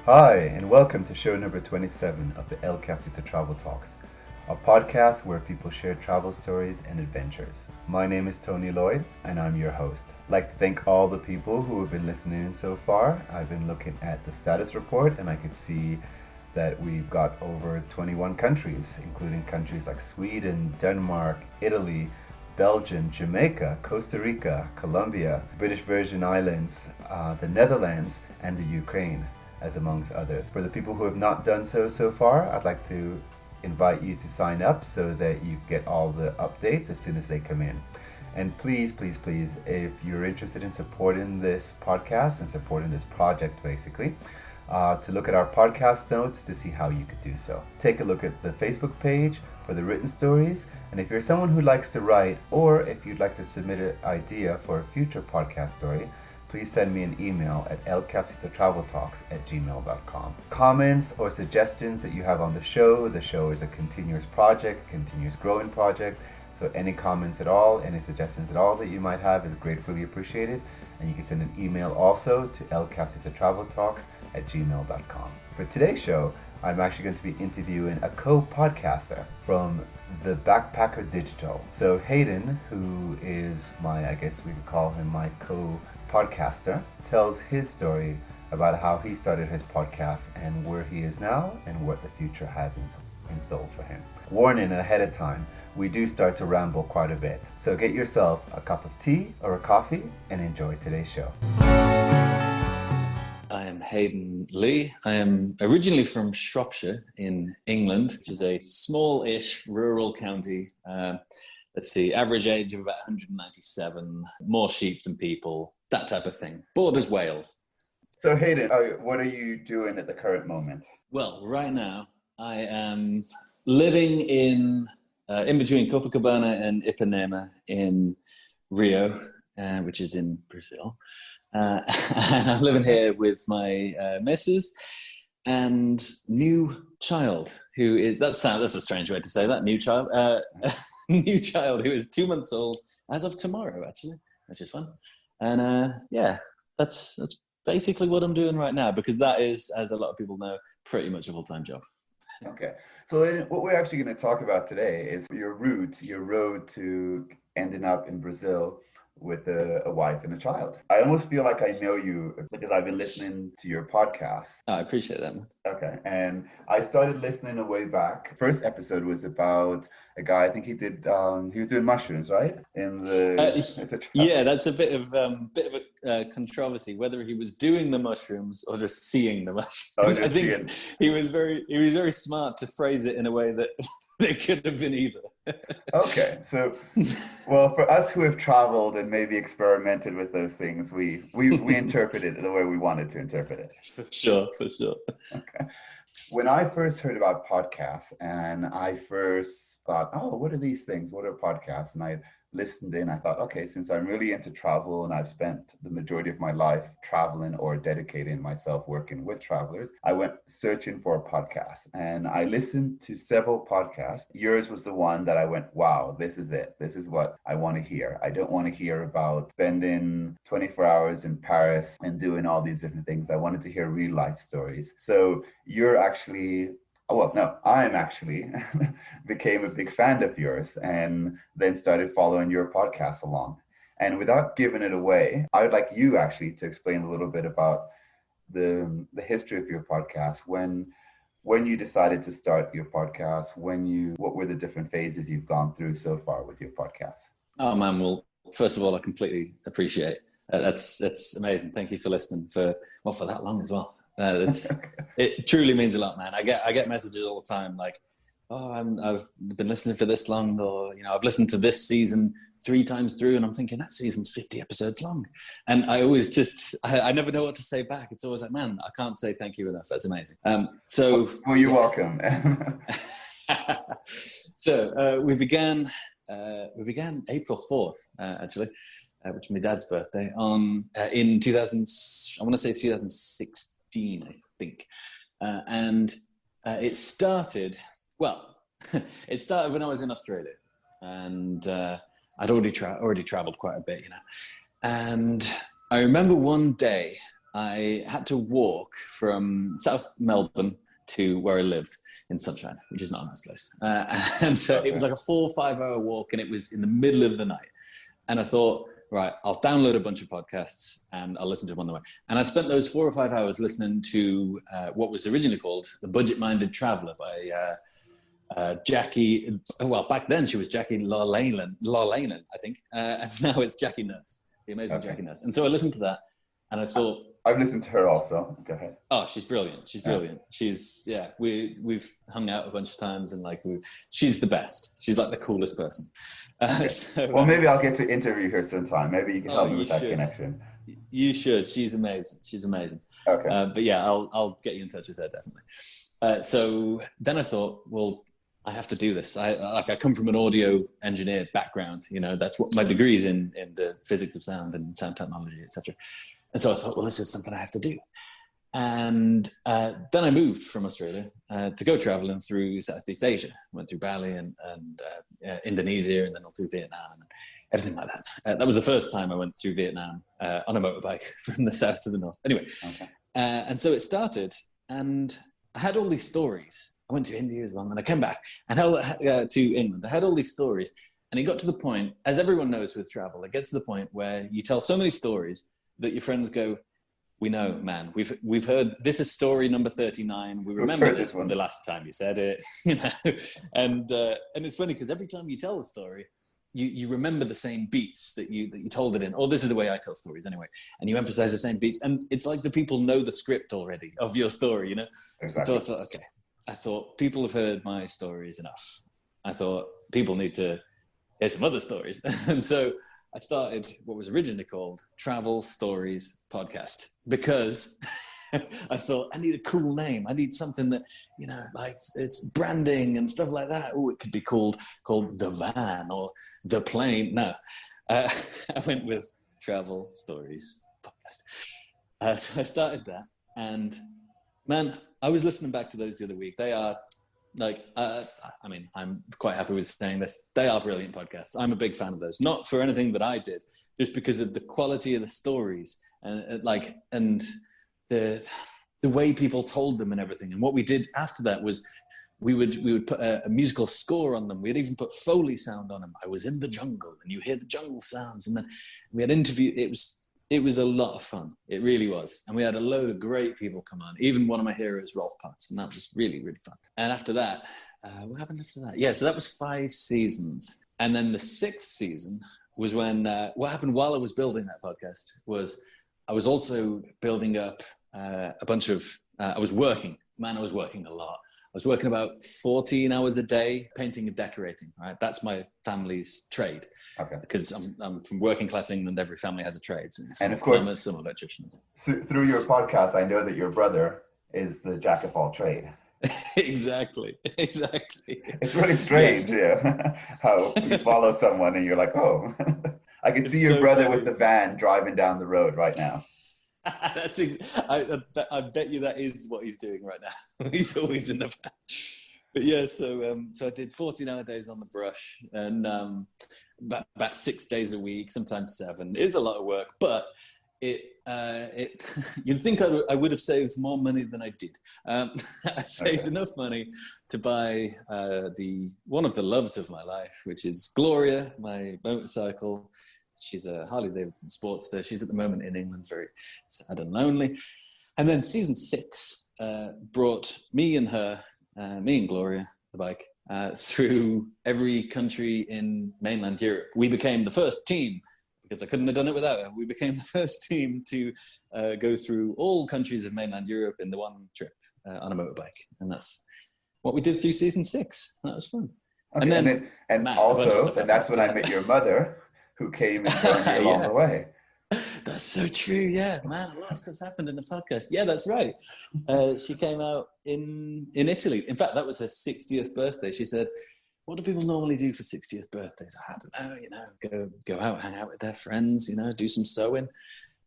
Hi, and welcome to show number 27 of the Cafecito Travel Talks, a podcast where people share travel stories and adventures. My name is Tony Lloyd, and I'm your host. I'd like to thank all the people who have been listening in so far. I've been looking at the status report, and I could see that we've got over 21 countries, including countries like Sweden, Denmark, Italy, Belgium, Jamaica, Costa Rica, Colombia, British Virgin Islands, the Netherlands, and the Ukraine, as amongst others. For the people who have not done so far, I'd like to invite you to sign up so that you get all the updates as soon as they come in. And please, if you're interested in supporting this podcast and supporting this project, basically, to look at our podcast notes to see how you could do so. Take a look at the Facebook page for the written stories, and if you're someone who likes to write, or if you'd like to submit an idea for a future podcast story, please send me an email at elcafecitotraveltalks@gmail.com. Comments or suggestions that you have on the show is a continuous project, continuous growing project, so any comments at all, any suggestions at all that you might have is gratefully appreciated, and you can send an email also to elcafecitotraveltalks@gmail.com. For today's show, I'm actually going to be interviewing a co-podcaster from the Backpacker Digital. So Hayden, who is I guess we could call him my co-podcaster, tells his story about how he started his podcast and where he is now and what the future has in store for him. Warning ahead of time, we do start to ramble quite a bit. So get yourself a cup of tea or a coffee and enjoy today's show. I am Hayden Lee. I am originally from Shropshire in England, which is a small-ish rural county. Average age of about 197, more sheep than people, that type of thing. Borders Wales. So Hayden, what are you doing at the current moment? Well, right now I am living in between Copacabana and Ipanema in Rio, which is in Brazil. And I'm living here with my missus and new child, who is, that's a strange way to say that, new child who is 2 months old as of tomorrow, actually, which is fun. And that's basically what I'm doing right now, because that is, as a lot of people know, pretty much a full-time job. Okay, so what we're actually going to talk about today is your road to ending up in Brazil with a wife and a child. I almost feel like I know you because I've been listening to your podcast. I appreciate that, man. Okay, and I started listening a way back. First episode was about a guy. I think he was doing mushrooms, right? Yeah, that's a bit of a controversy whether he was doing the mushrooms or just seeing the mushrooms. I think he was very smart to phrase it in a way that they could have been either. Okay, so well, for us who have traveled and maybe experimented with those things, we interpret it the way we wanted to interpret it. For sure. Okay. When I first heard about podcasts and I first thought, oh, what are these things? What are podcasts? And I listened in, I thought, okay, since I'm really into travel and I've spent the majority of my life traveling or dedicating myself working with travelers, I went searching for a podcast and I listened to several podcasts. Yours was the one that I went, wow, this is it. This is what I want to hear. I don't want to hear about spending 24 hours in Paris and doing all these different things. I wanted to hear real life stories. So you're actually I'm actually became a big fan of yours and then started following your podcast along. And without giving it away, I would like you actually to explain a little bit about the history of your podcast, when you decided to start your podcast, what were the different phases you've gone through so far with your podcast? Oh man, well, first of all, I completely appreciate that's amazing. Thank you for listening for that long as well. It truly means a lot, man. I get messages all the time like, oh, I've been listening for this long, or I've listened to this season 3 times through, and I'm thinking that season's 50 episodes long, and I always I never know what to say back. It's always like, man, I can't say thank you enough. That's amazing. Well, you're welcome. So we began April 4th, actually. Which is my dad's birthday, in 2016, I think. And it started when I was in Australia. And I'd already traveled quite a bit, And I remember one day I had to walk from South Melbourne to where I lived in Sunshine, which is not a nice place. And so it was like a 4 or 5 hour walk, and it was in the middle of the night. And I thought, right, I'll download a bunch of podcasts and I'll listen to them on the way. And I spent those 4 or 5 hours listening to what was originally called The Budget-Minded Traveller by Jackie. Well, back then she was Jackie Lawlanen, I think. And now it's Jackie Nurse, the amazing Jackie Nurse. And so I listened to that and I thought, I've listened to her also. Go ahead. Oh, she's brilliant. She's brilliant. She's, we've hung out a bunch of times, and like, she's the best. She's like the coolest person. Well, maybe I'll get to interview her sometime. Maybe you can help me with that connection. You should. She's amazing. She's amazing. Okay. But yeah, I'll get you in touch with her, definitely. So then I thought, well, I have to do this. I come from an audio engineer background. You know, that's what my degree is in the physics of sound and sound technology, etc. And so I thought, well, this is something I have to do. And then I moved from Australia to go traveling through Southeast Asia. Went through Bali and Indonesia, and then all through Vietnam and everything like that. That was the first time I went through Vietnam on a motorbike from the south to the north. Anyway, and so it started, and I had all these stories. I went to India as well, and I came back and to England. I had all these stories, and it got to the point, as everyone knows with travel, it gets to the point where you tell so many stories that your friends go, we know, man, we've heard, this is story number 39. We remember this one the last time you said it, you know? And it's funny because every time you tell a story, you remember the same beats that you told it in. Oh, this is the way I tell stories anyway. And you emphasize the same beats. And it's like the people know the script already of your story, you know? Exactly. So I thought people have heard my stories enough. I thought people need to hear some other stories. And so I started what was originally called Travel Stories Podcast, because I thought I need a cool name. I need something that, you know, like it's branding and stuff like that. Oh, it could be called The Van or The Plane. No, I went with Travel Stories Podcast. So I started that, and man, I was listening back to those the other week. They are like, I mean, I'm quite happy with saying this. They are brilliant podcasts. I'm a big fan of those. Not for anything that I did, just because of the quality of the stories and the way people told them and everything. And what we did after that was we would put a musical score on them. We'd even put Foley sound on them. I was in the jungle, and you hear the jungle sounds. And then we had interview. It was a lot of fun. It really was. And we had a load of great people come on. Even one of my heroes, Rolf Potts. And that was really, really fun. And after that, what happened after that? Yeah, so that was 5 seasons. And then the 6th season was when, what happened while I was building that podcast was I was also building up a bunch of, I was working a lot. I was working about 14 hours a day, painting and decorating, right? That's my family's trade. Okay. Because I'm from working class England, every family has a trade. So and of course, some electricians. Through your podcast, I know that your brother is the jack of all trade. Exactly. It's really strange, yeah. How you follow someone and you're like, oh, I can see your brother with the van driving down the road right now. I bet you that is what he's doing right now. He's always in the van. But yeah, so I did 14-hour days on the brush, and about 6 days a week, sometimes 7. It is a lot of work, but you'd think I would have saved more money than I did. I saved enough money to buy one of the loves of my life, which is Gloria, my motorcycle. She's a Harley Davidson Sportster. She's at the moment in England, very sad and lonely. And then season 6 brought me and Gloria, the bike, through every country in mainland Europe. We became the first team, because I couldn't have done it without her. We became the first team to go through all countries of mainland Europe in the one trip on a motorbike. And that's what we did through season 6. That was fun. Okay, and that's when I met your mother, who came and joined you along the way. That's so true. Yeah, man, a lot of stuff happened in the podcast. Yeah, that's right. She came out in Italy. In fact, that was her 60th birthday. She said, what do people normally do for 60th birthdays? I don't know, go out, hang out with their friends, do some sewing.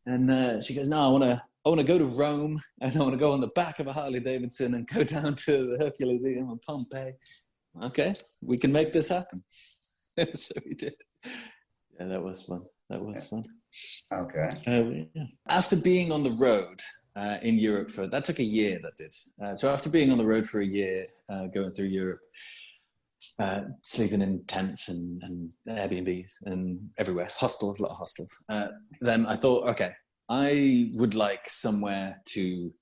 And she goes, no, I want to go to Rome, and I want to go on the back of a Harley Davidson and go down to the Herculaneum in Pompeii. Okay, we can make this happen. So we did. Yeah, that was fun. Okay. Yeah. After being on the road in Europe that took a year, that did. So after being on the road for a year, going through Europe, sleeping in tents and Airbnbs and everywhere, hostels, a lot of hostels. Then I thought, okay, I would like somewhere to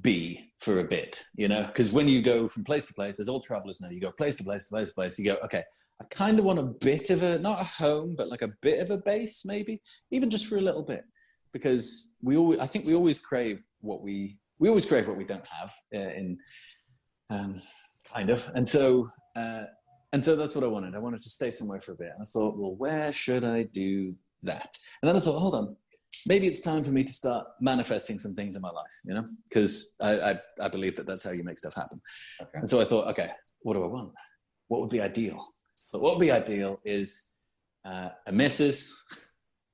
be for a bit, you know, because when you go from place to place, as all travelers know, you go place to place to place to place, you go, okay, I kind of want a bit of a, not a home, but like a bit of a base, maybe, even just for a little bit, because I think we always crave what we always crave what we don't have kind of. And so that's what I wanted. I wanted to stay somewhere for a bit. And I thought, well, where should I do that? And then I thought, hold on, maybe it's time for me to start manifesting some things in my life, you know, because I believe that that's how you make stuff happen. Okay. And so I thought, okay, what do I want? What would be ideal? But what would be ideal is a missus,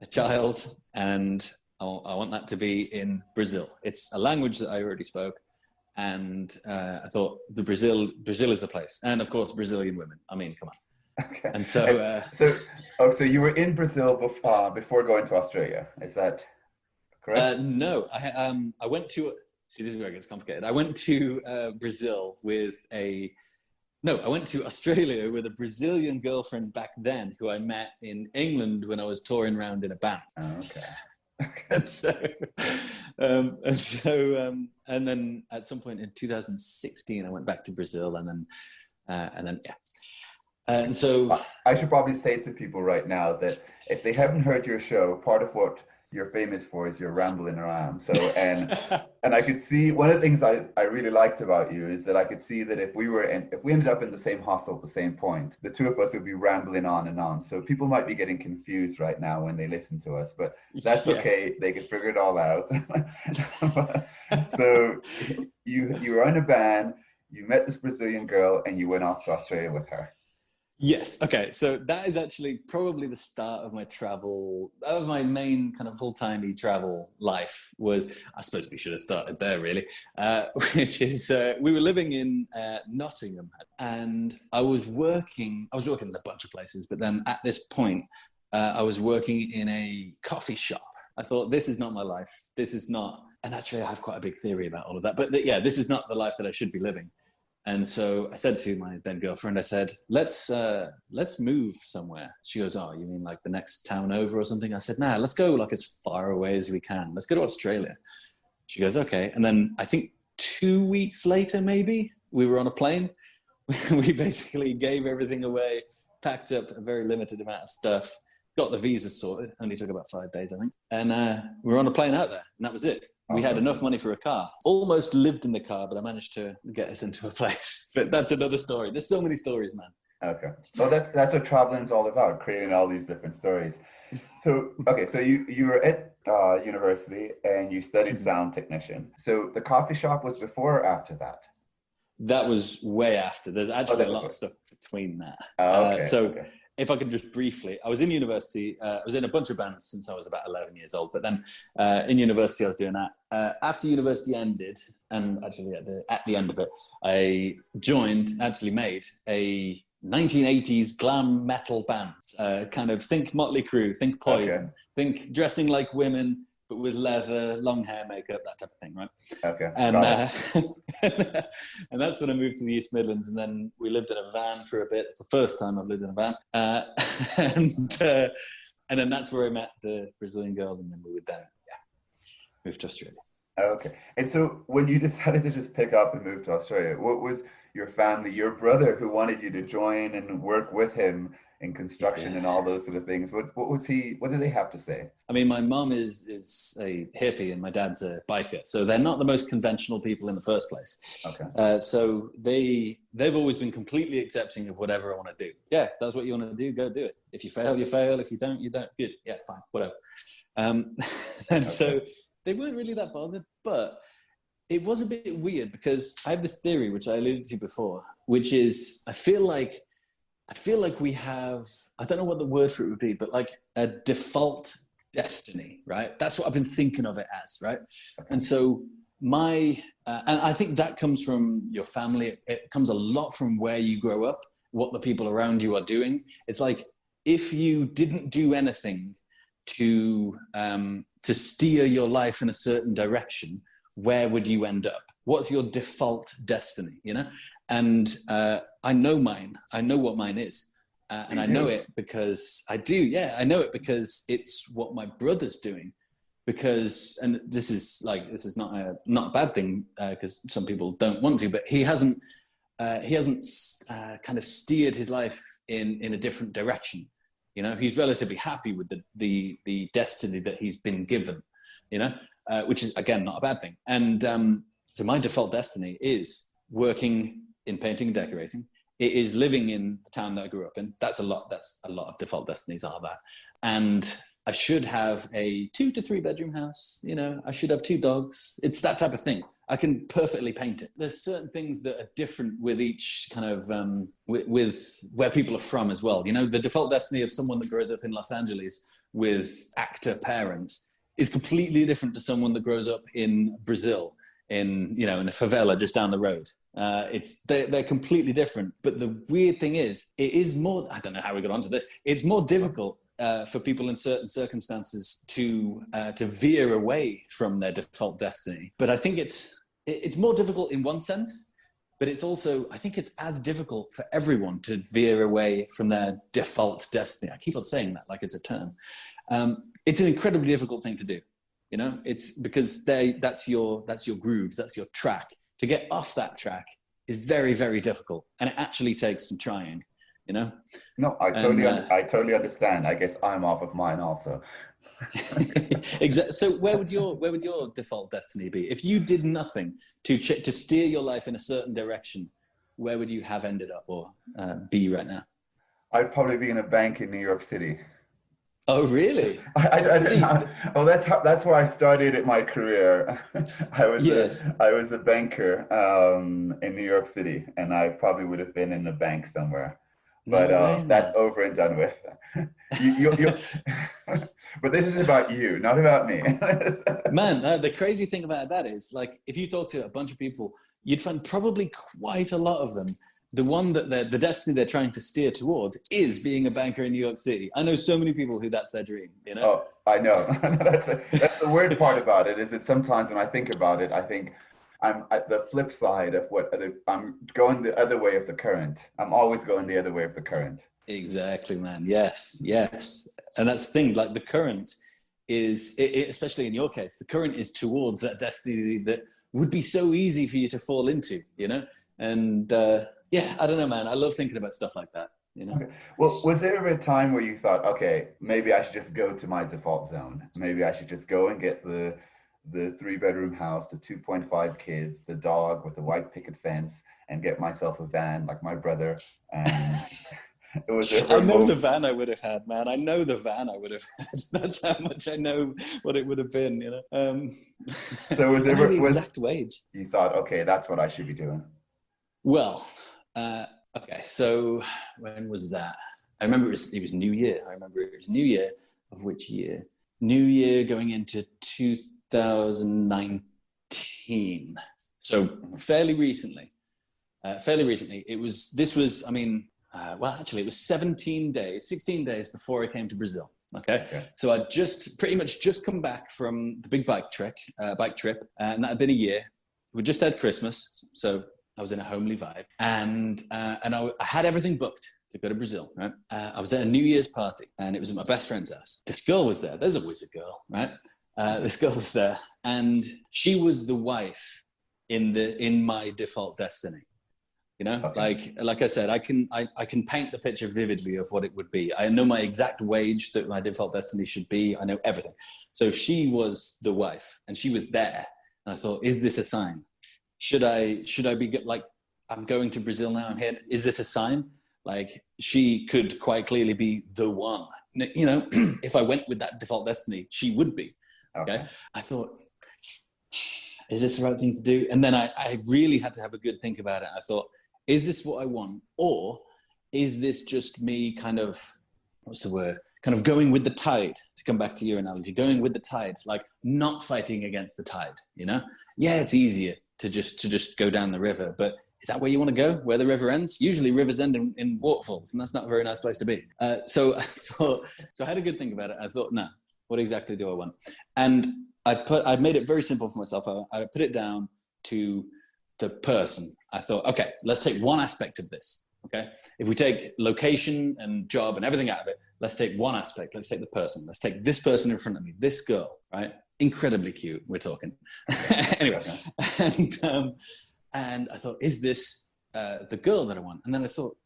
a child, and I want that to be in Brazil. It's a language that I already spoke. And I thought Brazil is the place. And of course, Brazilian women. I mean, come on. Okay. And so, so you were in Brazil before going to Australia. Is that correct? No, I went to, see, this is where it gets complicated. I went to Brazil I went to Australia with a Brazilian girlfriend back then who I met in England when I was touring around in a band. Oh, okay. And then at some point in 2016, I went back to Brazil, and then yeah. And so I should probably say to people right now that if they haven't heard your show, part of what you're famous for is you're rambling around. So, and I could see one of the things I really liked about you is that I could see that if we ended up in the same hostel at the same point, the two of us would be rambling on and on. So people might be getting confused right now when they listen to us, but that's okay. They can figure it all out. So you were in a band, you met this Brazilian girl, and you went off to Australia with her. Yes. Okay. So that is actually probably the start of my travel, of my main kind of full-time travel life was, I suppose we should have started there really, which is, we were living in Nottingham, and I was working in a bunch of places, but then at this point, I was working in a coffee shop. I thought, this is not my life. This is not, and actually I have quite a big theory about all of that, but yeah, this is not the life that I should be living. And so I said to my then girlfriend, I said, let's move somewhere. She goes, oh, you mean like the next town over or something? I said, nah, let's go like as far away as we can. Let's go to Australia. She goes, okay. And then I think 2 weeks later, maybe, we were on a plane. We basically gave everything away, packed up a very limited amount of stuff, got the visa sorted. Only took about 5 days, I think. And we were on a plane out there, and that was it. We had enough money for a car. Almost lived in the car, but I managed to get us into a place. But that's another story. There's so many stories, man. Okay. Well, that's what traveling's all about, creating all these different stories. So, okay, so you were at university and you studied sound technician. So the coffee shop was before or after that? That was way after. There's actually a lot of stuff between that. Okay. If I could just briefly, I was in university. I was in a bunch of bands since I was about 11 years old. But then in university, I was doing that. After university ended, and actually at the end of it, I made a 1980s glam metal band. Kind of think Motley Crue, think Poison, think dressing like women, but with leather, long hair, makeup, that type of thing, right? Okay. And that's when I moved to the East Midlands, and then we lived in a van for a bit. It's the first time I've lived in a van, and then that's where I met the Brazilian girl, and then we would move to Australia. Okay. And so when you decided to just pick up and move to Australia, what was your family, your brother who wanted you to join and work with him in construction and all those sort of things? What did they have to say? I mean, my mom is a hippie and my dad's a biker, so they're not the most conventional people in the first place. Okay. So they've always been completely accepting of whatever I want to do. Yeah, if that's what you want to do, go do it. If you fail, you fail. If you don't, you don't. Good. Yeah, fine, whatever. So they weren't really that bothered, but it was a bit weird because I have this theory, which I alluded to before, which is I feel like we have, I don't know what the word for it would be, but like a default destiny, right? That's what I've been thinking of it as, right? Okay. And so and I think that comes from your family. It comes a lot from where you grow up, what the people around you are doing. It's like, if you didn't do anything, to steer your life in a certain direction, where would you end up? What's your default destiny, you know? And I know mine. I know what mine is. And I know it because I do. Yeah, I know it because it's what my brother's doing. Because, and this is not a bad thing, because some people don't want to, but he hasn't kind of steered his life in a different direction. You know, he's relatively happy with the destiny that he's been given, you know, which is, again, not a bad thing. And so my default destiny is working in painting and decorating. It is living in the town that I grew up in. That's a lot of default destinies are that. And I should have a 2 to 3 bedroom house. You know, I should have 2 dogs. It's that type of thing. I can perfectly paint it. There's certain things that are different with each kind of, with where people are from as well. You know, the default destiny of someone that grows up in Los Angeles with actor parents is completely different to someone that grows up in Brazil, in a favela just down the road. They're completely different. But the weird thing is, it is more, I don't know how we got onto this. It's more difficult for people in certain circumstances to veer away from their default destiny. But I think it's more difficult in one sense, but it's also, I think it's as difficult for everyone to veer away from their default destiny. I keep on saying that like it's a term. It's an incredibly difficult thing to do. You know, it's because that's your grooves, that's your track. To get off that track is very, very difficult, and it actually takes some trying. You know? No, I totally understand. I guess I'm off of mine also. Exactly. So where would your default destiny be if you did nothing to steer your life in a certain direction? Where would you have ended up or be right now? I'd probably be in a bank in New York City. Oh, really? That's where I started my career. I was a banker in New York City, and I probably would have been in a bank somewhere. But that's over and done with. But this is about you, not about me. Man, the crazy thing about that is, like, if you talk to a bunch of people, you'd find probably quite a lot of them, the one that the destiny they're trying to steer towards is being a banker in New York City. I know so many people who that's their dream, you know? Oh, I know. That's the weird part about it, is that sometimes when I think about it, I think I'm at the flip side of I'm going the other way of the current. I'm always going the other way of the current. Exactly, man. Yes. And that's the thing, like the current is, especially in your case, the current is towards that destiny that would be so easy for you to fall into, you know? And yeah, I don't know, man. I love thinking about stuff like that, you know? Okay. Well, was there ever a time where you thought, okay, maybe I should just go to my default zone? Maybe I should just go and get the 3-bedroom house, the 2.5 kids, the dog with the white picket fence, and get myself a van like my brother. And it was I know the van I would have had, man. I know the van I would have had. That's how much I know what it would have been, you know? So was there the exact wage. You thought, okay, that's what I should be doing? Well, okay, so when was that? I remember it was New Year. I remember it was New Year. Of which year? New Year going into 2019. So fairly recently. It was 16 days before I came to Brazil. Okay. So I'd pretty much just come back from the big bike trip, and that had been a year. We just had Christmas, so I was in a homely vibe, and I had everything booked to go to Brazil, right? I was at a New Year's party, and it was at my best friend's house. This girl was there. There's always a girl, right? This girl was there, and she was the wife in my default destiny. You know, okay. like I said, I can paint the picture vividly of what it would be. I know my exact wage that my default destiny should be. I know everything. So she was the wife, and she was there, and I thought, is this a sign? Should I be like, I'm going to Brazil now, I'm here. Is this a sign? Like, she could quite clearly be the one. You know, if I went with that default destiny, she would be. Okay. I thought, is this the right thing to do? And then I really had to have a good think about it. I thought, is this what I want? Or is this just me kind of, what's the word? Kind of going with the tide, to come back to your analogy, going with the tide, like not fighting against the tide, you know? Yeah, it's easier to just go down the river, but is that where you want to go, where the river ends? Usually rivers end in waterfalls, and that's not a very nice place to be. So I had a good think about it. I thought, no, What exactly do I want? And I made it very simple for myself. I put it down to the person. I thought, okay, let's take one aspect of this. Okay. If we take location and job and everything out of it, let's take one aspect. Let's take the person. Let's take this person in front of me, this girl, right? Incredibly cute. We're talking. Anyway. And I thought, is this the girl that I want? And then I thought,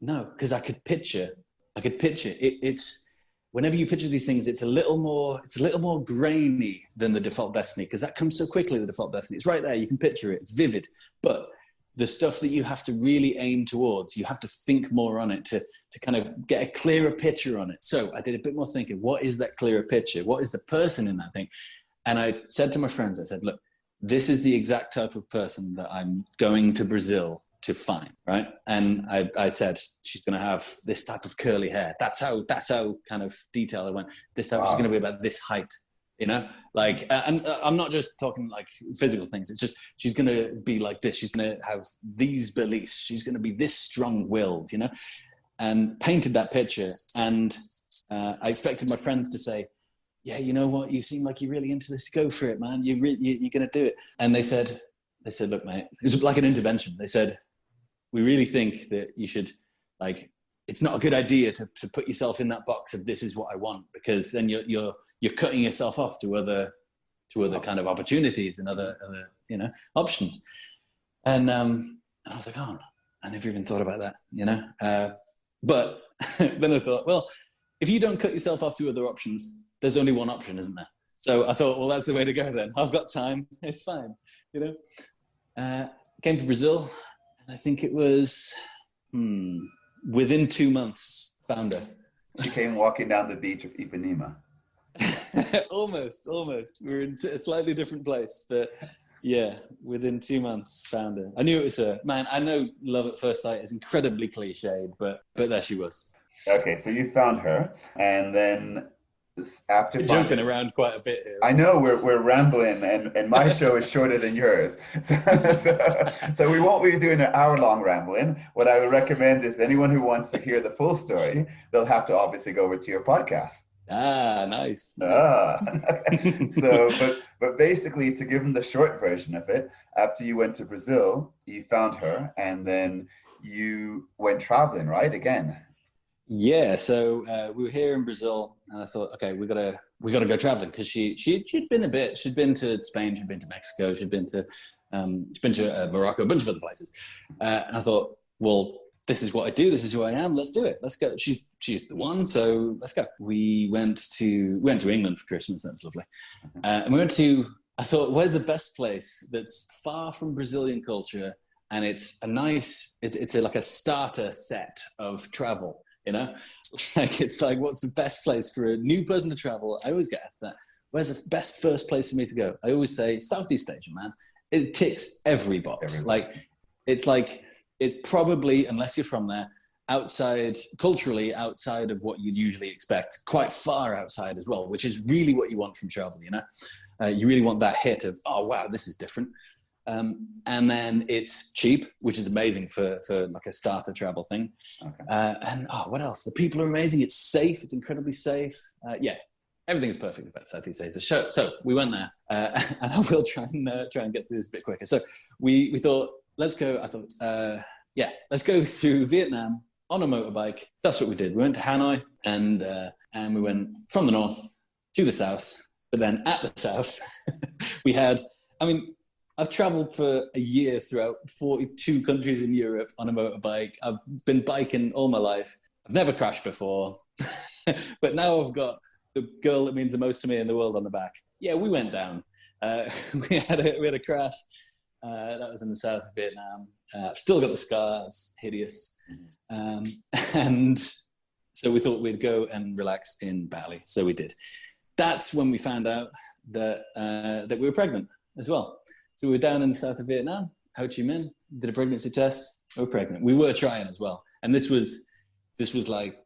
no, because I could picture it. It's whenever you picture these things, it's a little more grainy than the default destiny, because that comes so quickly, the default destiny. It's right there. You can picture it. It's vivid. But the stuff that you have to really aim towards, you have to think more on it to kind of get a clearer picture on it. So I did a bit more thinking. What is that clearer picture? What is the person in that thing? And I said to my friends, I said, look, this is the exact type of person that I'm going to Brazil to find, right? And I said, she's going to have this type of curly hair. That's how kind of detailed I went. This type, wow. She's going to be about this height, you know? Like, and I'm not just talking like physical things. It's just, she's going to be like this. She's going to have these beliefs. She's going to be this strong-willed, you know? And painted that picture. And I expected my friends to say, yeah, you know what? You seem like you're really into this. Go for it, man. You're going to do it. And they said, look, mate, it was like an intervention. They said, we really think that you should, like, it's not a good idea to put yourself in that box of this is what I want, because then you're cutting yourself off to other kind of opportunities and other you know, options. And I was like, oh, I never even thought about that, you know. But then I thought, well, if you don't cut yourself off to other options, there's only one option, isn't there? So I thought, well, that's the way to go then. I've got time. It's fine, you know. Came to Brazil, and I think it was within 2 months, found her. She came walking down the beach of Ipanema. Almost. We were in a slightly different place, but yeah, within 2 months, found her. I knew it was her. Man, I know love at first sight is incredibly cliched, but there she was. Okay, so you found her, and then after jumping around quite a bit here. I know we're rambling, and my show is shorter than yours, so we won't be doing an hour-long rambling. What I would recommend is anyone who wants to hear the full story, they'll have to obviously go over to your podcast. Nice. So but basically, to give them the short version of it, after you went to Brazil, you found her, and then you went traveling, right, again? Yeah, so we were here in Brazil, and I thought, okay, we gotta go traveling, because she'd been a bit. She'd been to Spain, she'd been to Mexico, she'd been to Morocco, a bunch of other places. And I thought, well, this is what I do. This is who I am. Let's do it. Let's go. She's the one, so let's go. We went to England for Christmas. That was lovely. And we went to. I thought, where's the best place that's far from Brazilian culture, and it's a nice. It's like a starter set of travel. You know, like it's like, what's the best place for a new person to travel? I always get asked that. Where's the best first place for me to go? I always say Southeast Asia, man. It ticks every box. It's probably, unless you're from there, culturally outside of what you'd usually expect, quite far outside as well, which is really what you want from travel, you know? You really want that hit of, oh, wow, this is different. And then it's cheap, which is amazing for like a starter travel thing. Okay. And what else? The people are amazing. It's safe. It's incredibly safe. Yeah, everything's perfect about Southeast Asia. So we went there, and I will try and get through this a bit quicker. So we thought, let's go. I thought, let's go through Vietnam on a motorbike. That's what we did. We went to Hanoi, and we went from the north to the south. But then at the south, we had, I've traveled for a year throughout 42 countries in Europe on a motorbike. I've been biking all my life. I've never crashed before, but now I've got the girl that means the most to me in the world on the back. Yeah, we went down. We had a crash. That was in the south of Vietnam. I've still got the scars, hideous. And so we thought we'd go and relax in Bali. So we did. That's when we found out that we were pregnant as well. So we were down in the south of Vietnam, Ho Chi Minh, did a pregnancy test. We were pregnant. We were trying as well. And this was like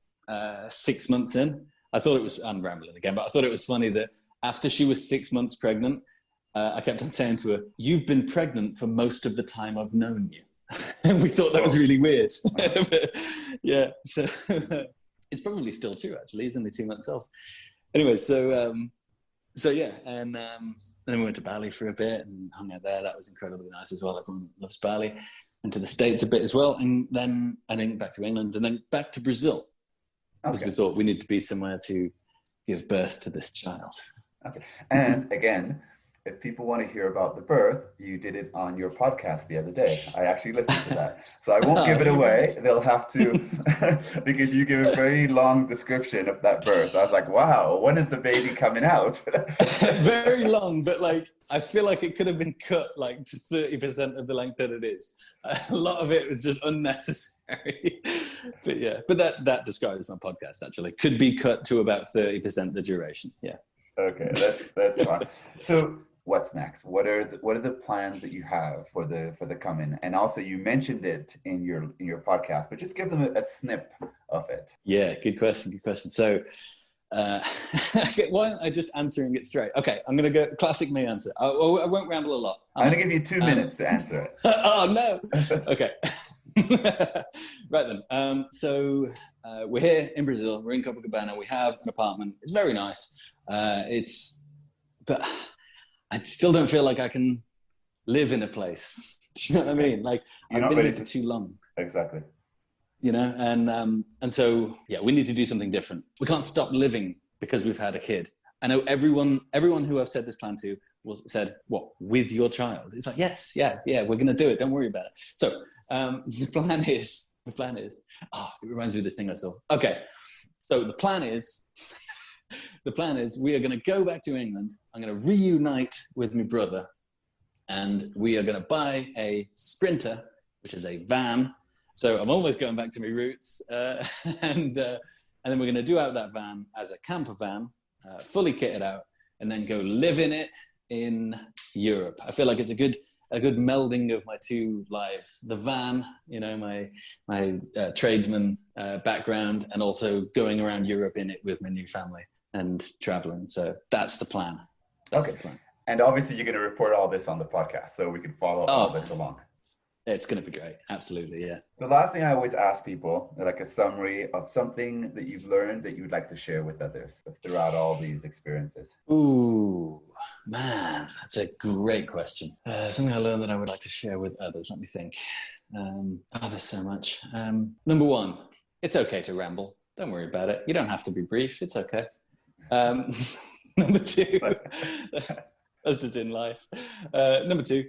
6 months in. I thought it was, I'm rambling again, but I thought it was funny that after she was 6 months pregnant, I kept on saying to her, you've been pregnant for most of the time I've known you. And we thought that was really weird. But, yeah, so it's probably still true, actually. He's only 2 months old. Anyway, so yeah, and then we went to Bali for a bit and hung out there. That was incredibly nice as well. Everyone loves Bali. Went to the States a bit as well, and then I think back to England, and then back to Brazil, because we thought we need to be somewhere to give birth to this child. Okay. And again, if people want to hear about the birth, you did it on your podcast the other day. I actually listened to that. So I won't give it away. They'll have to, because you give a very long description of that birth. I was like, wow, when is the baby coming out? Very long, but like, I feel like it could have been cut like to 30% of the length that it is. A lot of it was just unnecessary. But yeah, but that describes my podcast actually. Could be cut to about 30% the duration. Yeah. Okay, that's fine. So what's next? What are the plans that you have for the coming? And also, you mentioned it in your podcast, but just give them a snip of it. Yeah, good question. So, why aren't I just answering it straight? Okay, I'm going to go classic me answer. I won't ramble a lot. I'm going to give you 2 minutes to answer it. Oh no. Okay. Right then. So we're here in Brazil. We're in Copacabana. We have an apartment. It's very nice. But I still don't feel like I can live in a place. Do you know what I mean? Like, I've been here for too long. Exactly. You know, and so yeah, we need to do something different. We can't stop living because we've had a kid. I know everyone who I've said this plan to said, what, with your child? It's like, yes, yeah, we're going to do it. Don't worry about it. So the plan is, it reminds me of this thing I saw. Okay. So the plan is we are going to go back to England. I'm going to reunite with my brother, and we are going to buy a Sprinter, which is a van. So I'm almost going back to my roots. And then we're going to do out that van as a camper van, fully kitted out, and then go live in it in Europe. I feel like it's a good melding of my two lives: the van, you know, my tradesman background, and also going around Europe in it with my new family and traveling. So that's the plan. Okay. And obviously you're going to report all this on the podcast so we can follow all this along. It's going to be great. Absolutely. Yeah. The last thing I always ask people, like a summary of something that you've learned that you'd like to share with others throughout all these experiences. Ooh, man, that's a great question. Something I learned that I would like to share with others. Let me think. There's so much. Number one, it's okay to ramble. Don't worry about it. You don't have to be brief. It's okay. Number two, that's just in life. Number two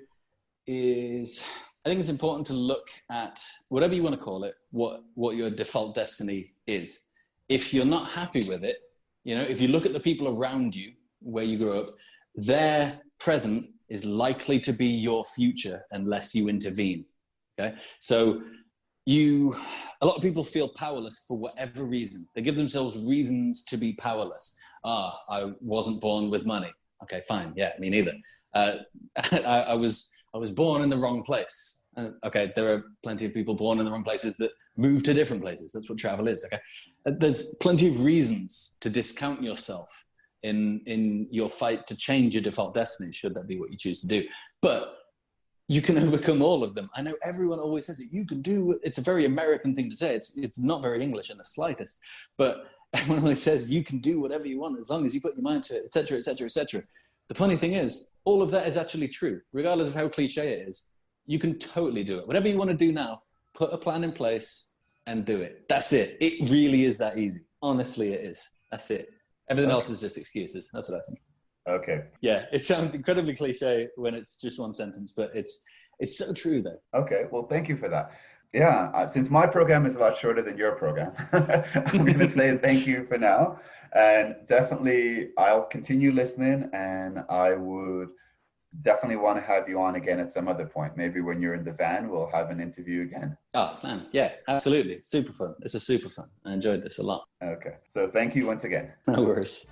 is, I think it's important to look at whatever you want to call it, what your default destiny is. If you're not happy with it, you know, if you look at the people around you where you grew up, their present is likely to be your future unless you intervene. Okay. So a lot of people feel powerless for whatever reason. They give themselves reasons to be powerless. I wasn't born with money. Okay, fine. Yeah, me neither. I was born in the wrong place. Okay, there are plenty of people born in the wrong places that move to different places. That's what travel is. Okay, there's plenty of reasons to discount yourself in your fight to change your default destiny, should that be what you choose to do. But you can overcome all of them. I know everyone always says it. You can do. It's a very American thing to say. It's not very English in the slightest. But everyone always says you can do whatever you want as long as you put your mind to it, etc., etc., etc. The funny thing is, all of that is actually true, regardless of how cliche it is. You can totally do it. Whatever you want to do now, put a plan in place and do it. That's it. It really is that easy. Honestly, it is. That's it. Everything else is just excuses. That's what I think. Okay. Yeah, it sounds incredibly cliche when it's just one sentence, but it's so true though. Okay, well, thank you for that. Yeah, since my program is a lot shorter than your program, I'm going to say thank you for now. And definitely, I'll continue listening, and I would definitely want to have you on again at some other point. Maybe when you're in the van, we'll have an interview again. Oh, man. Yeah, absolutely. Super fun. This is super fun. I enjoyed this a lot. Okay. So thank you once again. No worries.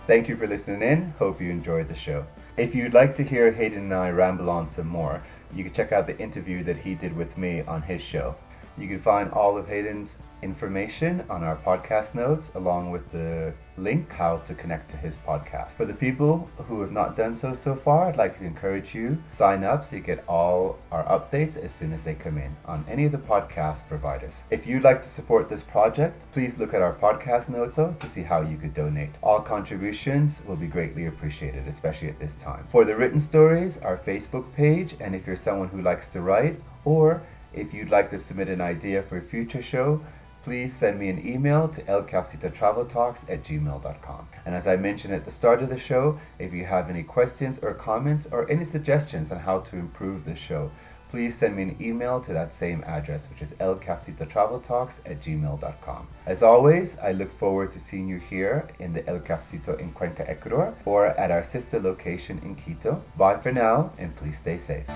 Thank you for listening in. Hope you enjoyed the show. If you'd like to hear Hayden and I ramble on some more, you can check out the interview that he did with me on his show. You can find all of Hayden's information on our podcast notes along with the link how to connect to his podcast. For the people who have not done so far, I'd like to encourage you to sign up so you get all our updates as soon as they come in on any of the podcast providers. If you'd like to support this project, please look at our podcast notes to see how you could donate. All contributions will be greatly appreciated, especially at this time. For the written stories, our Facebook page, and if you're someone who likes to write, or if you'd like to submit an idea for a future show, please send me an email to elcafecitotraveltalks@gmail.com. And as I mentioned at the start of the show, if you have any questions or comments or any suggestions on how to improve the show, please send me an email to that same address, which is elcafecitotraveltalks@gmail.com. As always, I look forward to seeing you here in the El Cafecito in Cuenca, Ecuador, or at our sister location in Quito. Bye for now, and please stay safe.